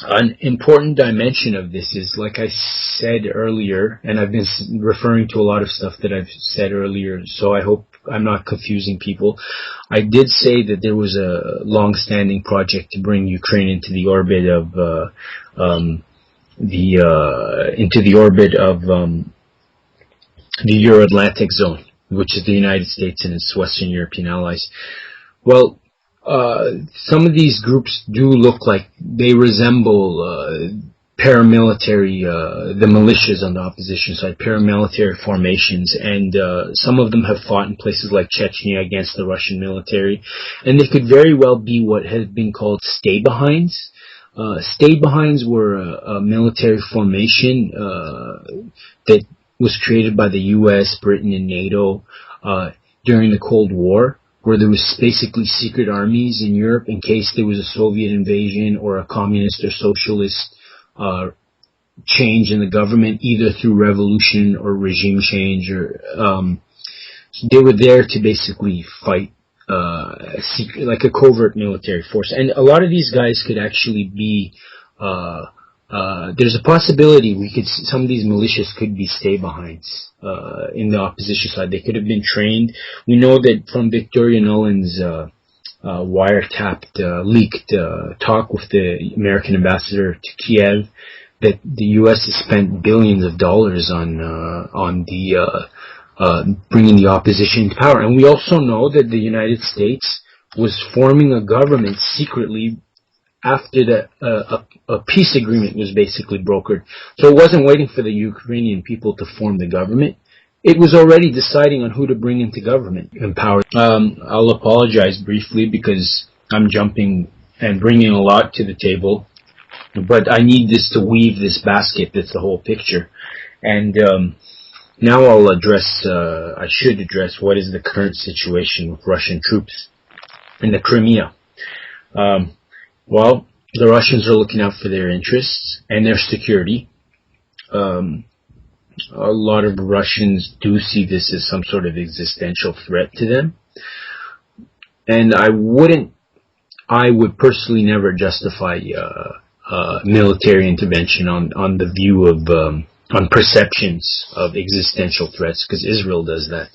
an important dimension of this is, like I said earlier, and I've been referring to a lot of stuff that I've said earlier, so I hope I'm not confusing people. I did say that there was a long-standing project to bring Ukraine into the orbit of the Euro-Atlantic zone, which is the United States and its Western European allies. Well, some of these groups do look like they resemble paramilitary, the militias on the opposition side, paramilitary formations, and some of them have fought in places like Chechnya against the Russian military, and they could very well be what has been called stay-behinds. Stay-behinds were a military formation that was created by the U.S., Britain, and NATO during the Cold War, where there was basically secret armies in Europe in case there was a Soviet invasion or a communist or socialist change in the government, either through revolution or regime change. Or so they were there to basically fight secret, like a covert military force. And a lot of these guys could actually be there's a possibility some of these militias could be stay-behinds in the opposition side. They could have been trained. We know that from Victoria Nuland's wiretapped, leaked talk with the American ambassador to Kiev, that the U.S. has spent billions of dollars on bringing the opposition to power. And we also know that the United States was forming a government secretly after a peace agreement was basically brokered. So it wasn't waiting for the Ukrainian people to form the government. It was already deciding on who to bring into government and power. I'll apologize briefly because I'm jumping and bringing a lot to the table, but I need this to weave this basket that's the whole picture. And now I should address what is the current situation with Russian troops in the Crimea. Well, the Russians are looking out for their interests and their security. A lot of Russians do see this as some sort of existential threat to them. And I would personally never justify military intervention on the view of, on perceptions of existential threats, because Israel does that.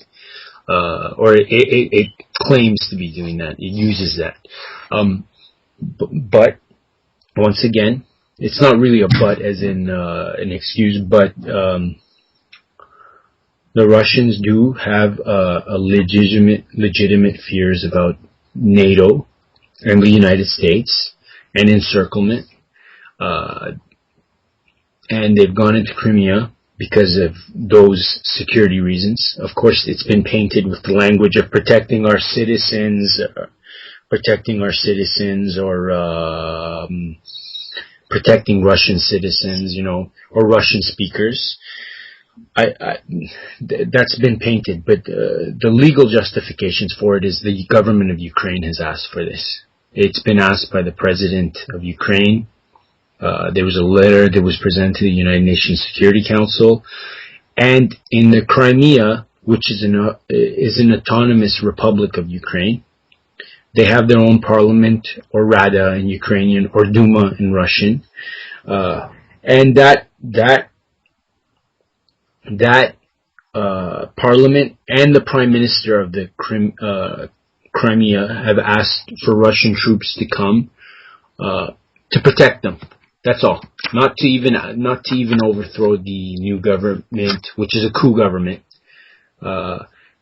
Or it claims to be doing that. It uses that. But once again, it's not really a but as in an excuse, but the Russians do have legitimate fears about NATO and the United States and encirclement, and they've gone into Crimea because of those security reasons. Of course, it's been painted with the language of protecting our citizens, or protecting Russian citizens, or Russian speakers. That's been painted, but the legal justifications for it is the government of Ukraine has asked for this. It's been asked by the president of Ukraine. There was a letter that was presented to the United Nations Security Council, and in the Crimea, which is an autonomous republic of Ukraine, they have their own parliament, or Rada in Ukrainian, or Duma in Russian, and that parliament and the prime minister of the Crimea have asked for Russian troops to come to protect them. That's all. Not to even overthrow the new government, which is a coup government.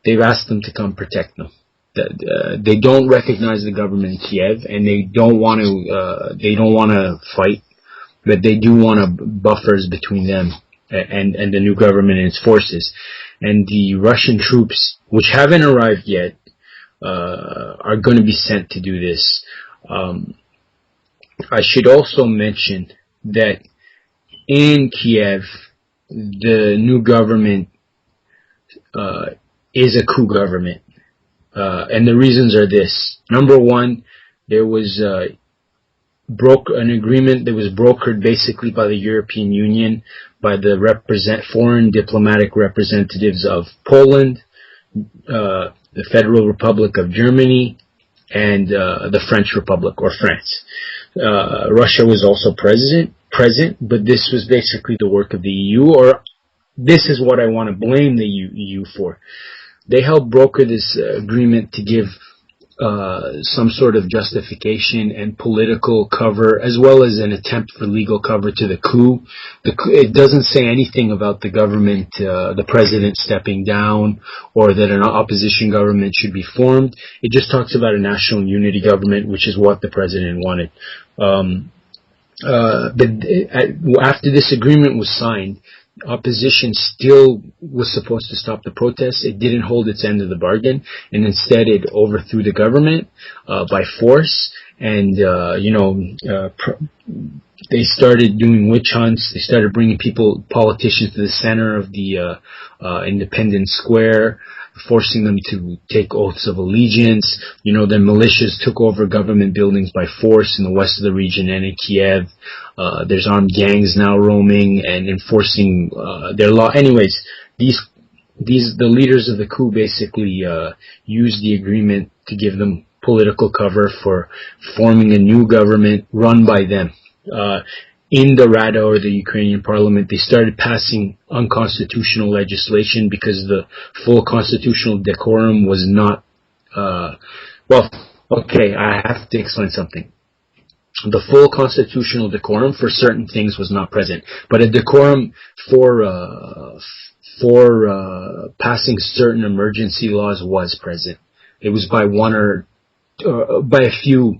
They've asked them to come protect them. They don't recognize the government in Kiev, and they don't want to fight, but they do want buffers between them and the new government and its forces. And the Russian troops, which haven't arrived yet, are going to be sent to do this. I should also mention that in Kiev, the new government is a coup government. And the reasons are this. Number one, there was an agreement that was brokered basically by the European Union, by the foreign diplomatic representatives of Poland, the Federal Republic of Germany, and the French Republic, or France. Russia was also present, but this was basically the work of the EU, or this is what I want to blame the EU for. They helped broker this agreement to give some sort of justification and political cover, as well as an attempt for legal cover to the coup. It doesn't say anything about the government, the president stepping down, or that an opposition government should be formed. It just talks about a national unity government, which is what the president wanted. But after this agreement was signed, opposition still was supposed to stop the protests. It didn't hold its end of the bargain, and instead it overthrew the government by force. And they started doing witch hunts. They started bringing politicians to the center of the Independence Square, forcing them to take oaths of allegiance. The militias took over government buildings by force in the west of the region and in Kiev. There's armed gangs now roaming and enforcing their law. Anyways, the leaders of the coup basically used the agreement to give them political cover for forming a new government run by them. In the Rada, or the Ukrainian parliament, they started passing unconstitutional legislation because the full constitutional decorum was not, I have to explain something. The full constitutional decorum for certain things was not present, but a decorum for passing certain emergency laws was present. It was by by a few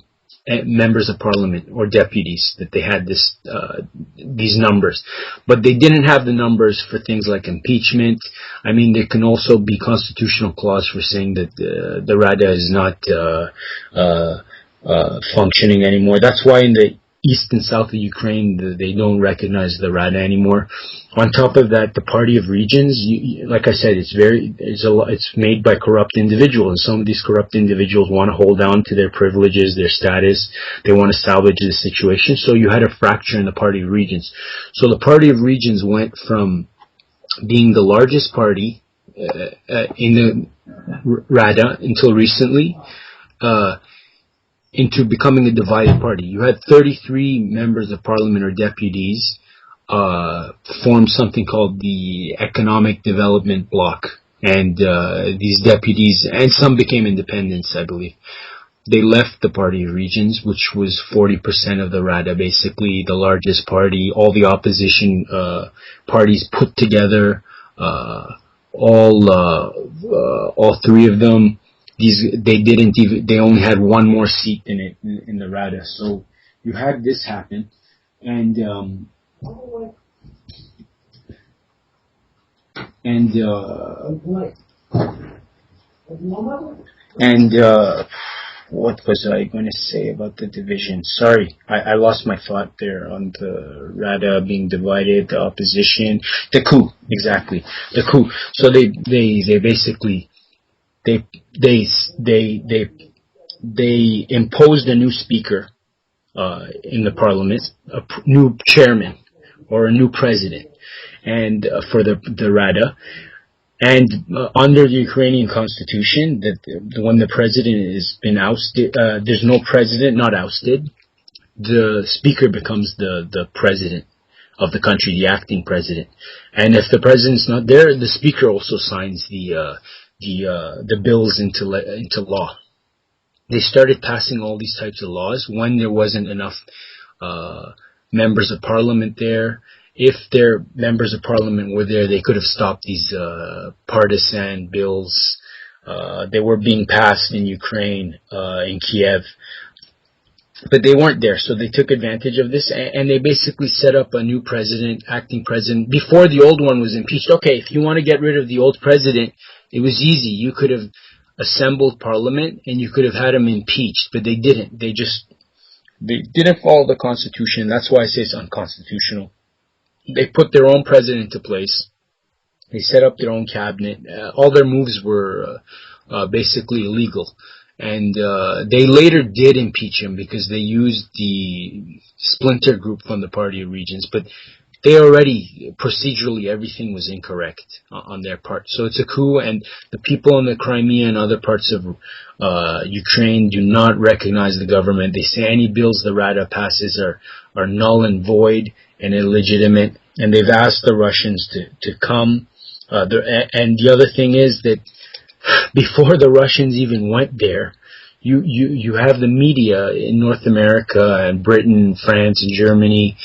members of parliament or deputies that they had these numbers, but they didn't have the numbers for things like impeachment. I mean, there can also be constitutional clause for saying that the Rada is not functioning anymore. That's why in the east and south of Ukraine, they don't recognize the Rada anymore. On top of that, the Party of Regions, like I said, it's made by corrupt individuals, and some of these corrupt individuals want to hold on to their privileges, their status. They want to salvage the situation. So you had a fracture in the Party of Regions. So the Party of Regions went from being the largest party in the Rada until recently, into becoming a divided party. You had 33 members of parliament or deputies formed something called the Economic Development Bloc. And these deputies, and some became independents, I believe. They left the Party of Regions, which was 40% of the Rada, basically the largest party. All the opposition parties put together, all three of them, they only had one more seat in the Rada. So you had this happen, and what was I going to say about the division? Sorry, I lost my thought there on the Rada being divided, the opposition, the coup, exactly, the coup. So they basically they imposed a new speaker in the parliament, a new chairman or a new president, and for the Rada. And under the Ukrainian constitution, that when the president has been ousted, there's no president not ousted. The speaker becomes the president of the country, the acting president. And if the president's not there, the speaker also signs the bills into law. They started passing all these types of laws when there wasn't enough members of parliament there. If their members of parliament were there, they could have stopped these partisan bills. They were being passed in Ukraine, in Kiev, but they weren't there. So they took advantage of this, and they basically set up a new president, acting president, before the old one was impeached. Okay, if you want to get rid of the old president, it was easy. You could have assembled parliament, and you could have had him impeached, but they didn't. They didn't follow the constitution. That's why I say it's unconstitutional. They put their own president into place. They set up their own cabinet. All their moves were basically illegal. And they later did impeach him because they used the splinter group from the Party of Regions. But they already, procedurally, everything was incorrect on their part. So it's a coup, and the people in the Crimea and other parts of Ukraine do not recognize the government. They say any bills the Rada passes are null and void and illegitimate, and they've asked the Russians to come. And the other thing is that before the Russians even went there, you have the media in North America and Britain, France, and Germany,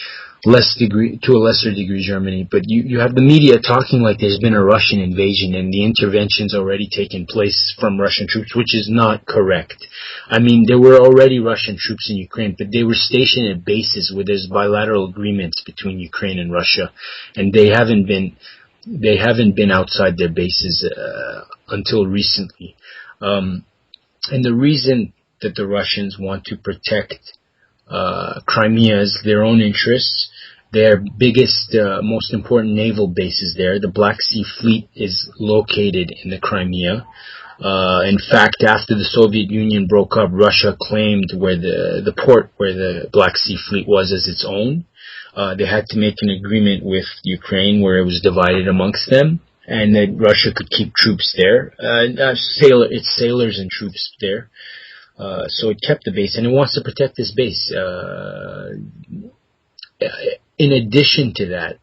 to a lesser degree Germany, but you have the media talking like there's been a Russian invasion and the intervention's already taken place from Russian troops, which is not correct. I mean, there were already Russian troops in Ukraine, but they were stationed at bases where there's bilateral agreements between Ukraine and Russia, and they haven't been outside their bases until recently. And the reason that the Russians want to protect Crimea is their own interests. Their biggest, most important naval base is there. The Black Sea Fleet is located in the Crimea. In fact, after the Soviet Union broke up, Russia claimed where the port where the Black Sea Fleet was as its own. They had to make an agreement with Ukraine where it was divided amongst them, and that Russia could keep troops there. It's sailors and troops there. So it kept the base, and it wants to protect this base. In addition to that,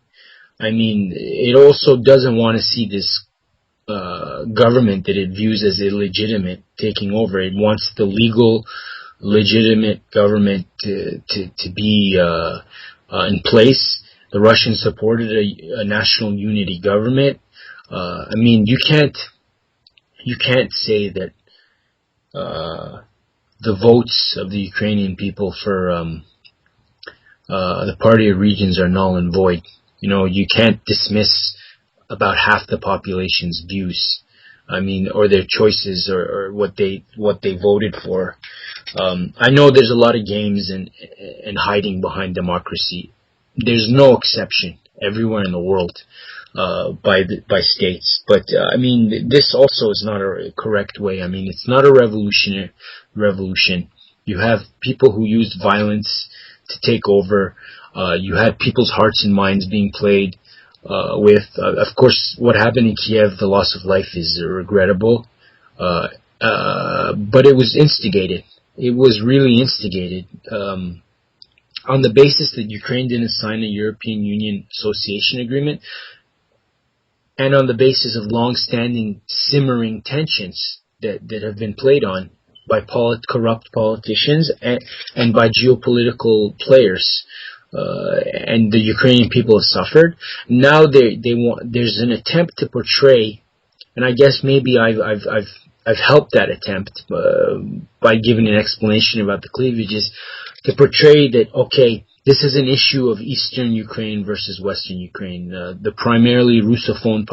I mean, it also doesn't want to see this government that it views as illegitimate taking over. It wants the legal, legitimate government to be in place. The Russians supported a national unity government. I mean, you can't say that the votes of the Ukrainian people for the Party of Regions are null and void. You know, you can't dismiss about half the population's views. I mean, or their choices, or what they voted for. I know there's a lot of games and hiding behind democracy. There's no exception everywhere in the world by states. But I mean, this also is not a correct way. I mean, it's not a revolution. You have people who used violence to take over. You had people's hearts and minds being played with. Of course, what happened in Kiev, the loss of life is regrettable. But it was instigated. It was really instigated. On the basis that Ukraine didn't sign a European Union Association Agreement, and on the basis of long-standing simmering tensions that have been played on by corrupt politicians and by geopolitical players, and the Ukrainian people have suffered. Now there's an attempt to portray And I guess maybe I've helped that attempt by giving an explanation about the cleavages to portray that, okay, this is an issue of Eastern Ukraine versus Western Ukraine, the primarily Russophone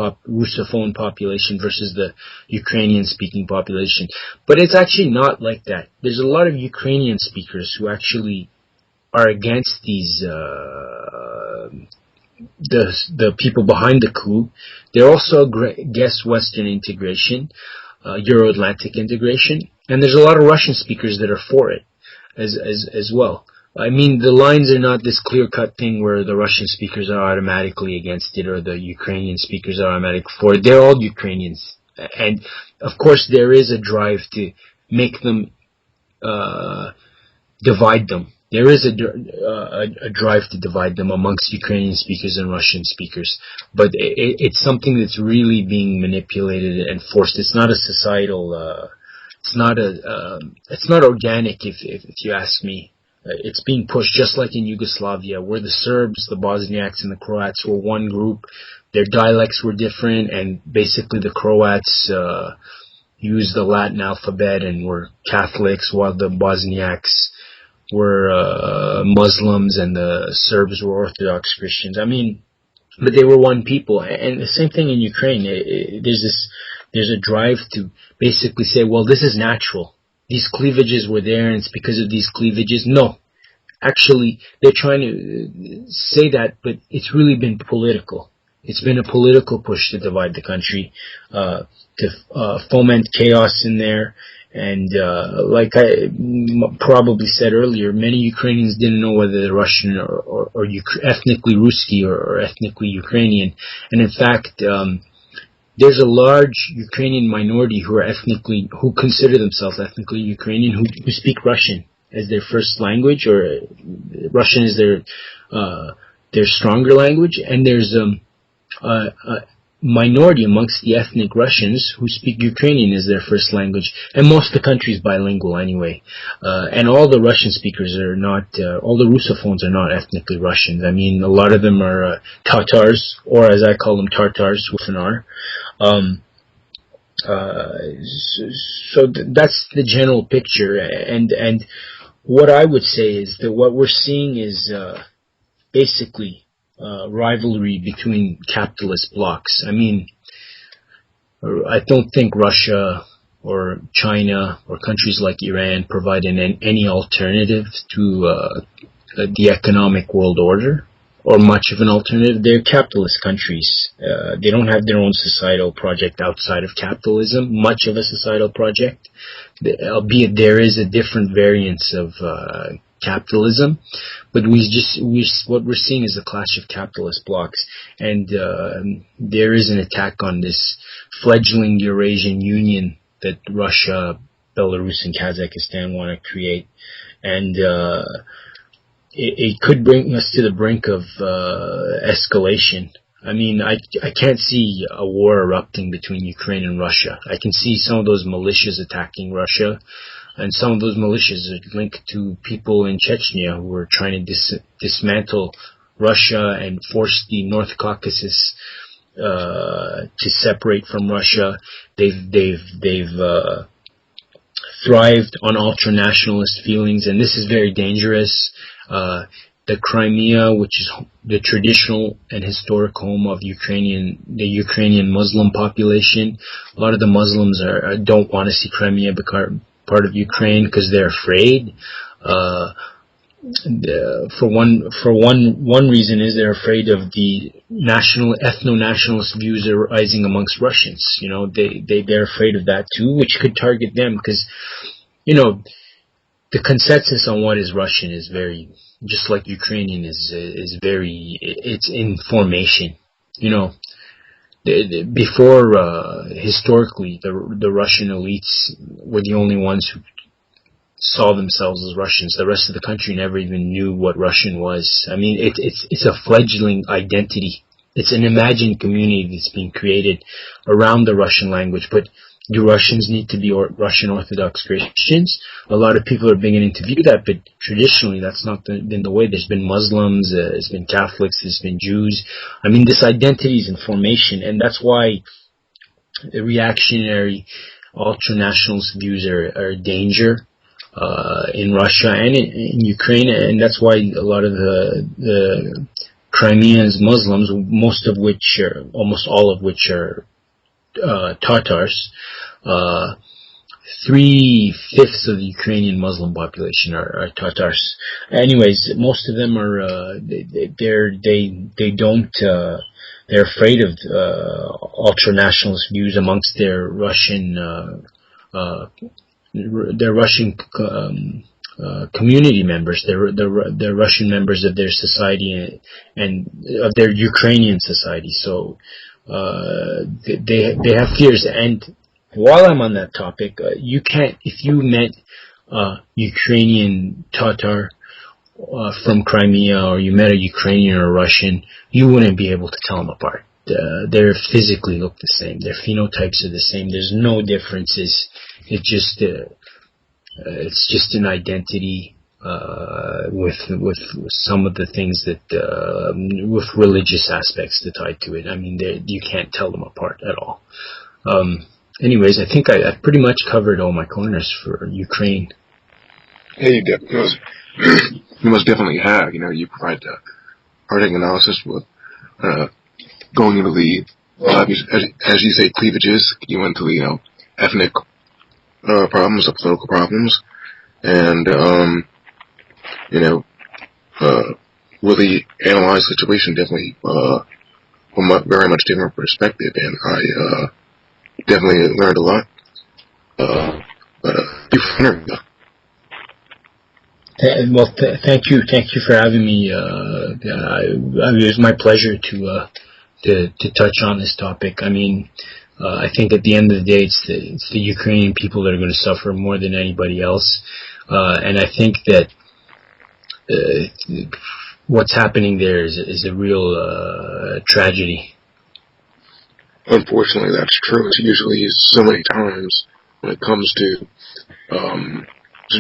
population versus the Ukrainian-speaking population. But it's actually not like that. There's a lot of Ukrainian speakers who actually are against these the people behind the coup. They're also against Western integration, Euro-Atlantic integration, and there's a lot of Russian speakers that are for it as well. I mean, the lines are not this clear-cut thing where the Russian speakers are automatically against it or the Ukrainian speakers are automatic for it. They're all Ukrainians. And, of course, there is a drive to make them, divide them. There is a drive to divide them amongst Ukrainian speakers and Russian speakers. But it's something that's really being manipulated and forced. It's not a societal, it's not organic if you ask me. It's being pushed just like in Yugoslavia, where the Serbs, the Bosniaks, and the Croats were one group. Their dialects were different, and basically the Croats used the Latin alphabet and were Catholics, while the Bosniaks were Muslims and the Serbs were Orthodox Christians. I mean, but they were one people. And the same thing in Ukraine. There's a drive to basically say, well, this is natural. These cleavages were there and it's because of these cleavages. No. Actually, they're trying to say that, but it's really been political. It's been a political push to divide the country, to foment chaos in there. And like I probably said earlier, many Ukrainians didn't know whether they're Russian or ethnically Ruski or ethnically Ukrainian. And in fact, there's a large Ukrainian minority who consider themselves ethnically Ukrainian, who speak Russian as their first language, or Russian is their stronger language. And there's a minority amongst the ethnic Russians who speak Ukrainian as their first language, and most of the country is bilingual anyway. And all the Russian speakers are not, all the Russophones are not ethnically Russians. I mean, a lot of them are Tatars, or as I call them, Tartars with an R. So that's the general picture. And what I would say is that what we're seeing is basically rivalry between capitalist blocs. I mean, I don't think Russia or China or countries like Iran provide any alternative to the economic world order, or much of an alternative. They're capitalist countries. They don't have their own societal project outside of capitalism, much of a societal project, albeit there is a different variance of capitalism. But what we're seeing is a clash of capitalist blocs, and there is an attack on this fledgling Eurasian Union that Russia, Belarus, and Kazakhstan want to create, and it could bring us to the brink of escalation. I mean, I can't see a war erupting between Ukraine and Russia. I can see some of those militias attacking Russia, and some of those militias are linked to people in Chechnya who are trying to dismantle Russia and force the North Caucasus to separate from Russia. They've thrived on ultra-nationalist feelings, and this is very dangerous. The Crimea, which is the traditional and historic home of the Ukrainian Muslim population, a lot of the Muslims don't want to see Crimea become part of Ukraine because they're afraid. For one reason is they're afraid of the ethno-nationalist views arising amongst Russians. You know, they're afraid of that too, which could target them because, you know, the consensus on what is Russian is very, just like Ukrainian is very, it's in formation. You know, before, historically, the Russian elites were the only ones who saw themselves as Russians. The rest of the country never even knew what Russian was. I mean, it's a fledgling identity. It's an imagined community that's being created around the Russian language. But do Russians need to be Russian Orthodox Christians? A lot of people are beginning to view that, but traditionally that's not been the way. There's been Muslims, there's been Catholics, there's been Jews. I mean, this identity is in formation, and that's why reactionary ultra-nationalist views are a danger in Russia and in Ukraine, and that's why a lot of the Crimeans Muslims, almost all of which are Tatars, 3/5 of the Ukrainian Muslim population are Tatars. Anyways, most of them are they're afraid of ultra-nationalist views amongst their Russian community members. They're Russian members of their society and of their Ukrainian society. So they have fears. And while I'm on that topic, you can't, if you met Ukrainian Tatar from Crimea, or you met a Ukrainian or Russian, you wouldn't be able to tell them apart. They physically look the same. Their phenotypes are the same. There's no differences. It's just an identity with some of the things that with religious aspects that tied to it. I mean, you can't tell them apart at all. Anyways, I think I pretty much covered all my corners for Ukraine. Yeah, you must definitely have. You provide the hard analysis with going into the as you say, cleavages. You went to the ethnic problems, the political problems, and really analyze the situation definitely from a very much different perspective, and I definitely learned a lot. But well, thank you for having me. It was my pleasure to touch on this topic. I mean, I think at the end of the day, it's the Ukrainian people that are going to suffer more than anybody else, and I think that what's happening there is a real tragedy. Unfortunately, that's true. It's usually so many times when it comes to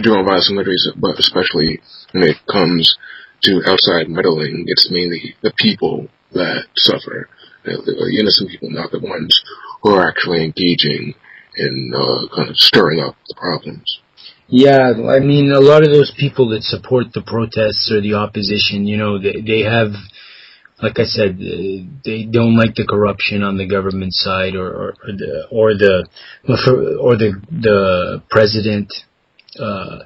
drone violence in countries, but especially when it comes to outside meddling, it's mainly the people that suffer. The innocent people, not the ones who are actually engaging in kind of stirring up the problems. Yeah, I mean, a lot of those people that support the protests or the opposition, they have, like I said, they don't like the corruption on the government side or the president, but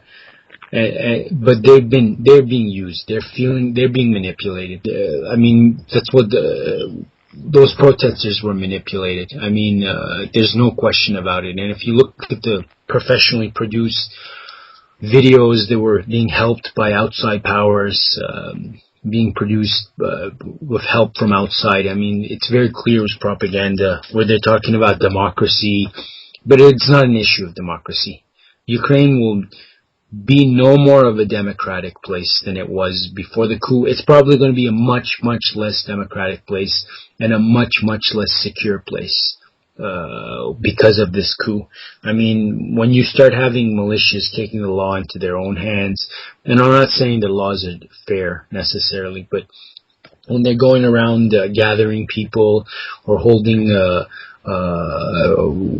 they're being used. They're being manipulated. I mean, that's what those protesters were manipulated. I mean, there's no question about it. And if you look at the professionally produced videos that were being helped by outside powers, being produced with help from outside, I mean, it's very clear it was propaganda, where they're talking about democracy, but it's not an issue of democracy. Ukraine will be no more of a democratic place than it was before the coup. It's probably going to be a much, much less democratic place and a much, much less secure place because of this coup. I mean, when you start having militias taking the law into their own hands, and I'm not saying the laws are fair necessarily, but when they're going around gathering people or holding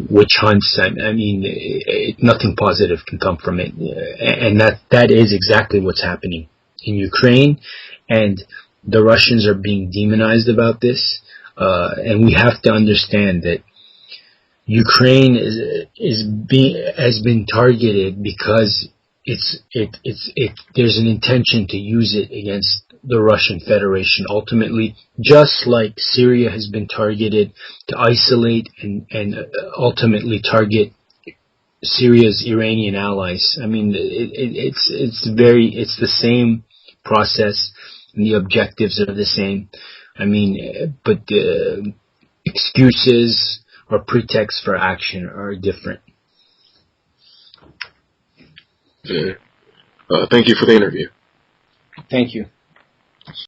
witch hunts, I mean, nothing positive can come from it, and that is exactly what's happening in Ukraine, and the Russians are being demonized about this, and we have to understand that Ukraine has been targeted because there's an intention to use it against the Russian Federation ultimately, just like Syria has been targeted to isolate and ultimately target Syria's Iranian allies. I mean, it's the same process and the objectives are the same. I mean, but the excuses or pretexts for action are different. Yeah. Thank you for the interview. Thank you.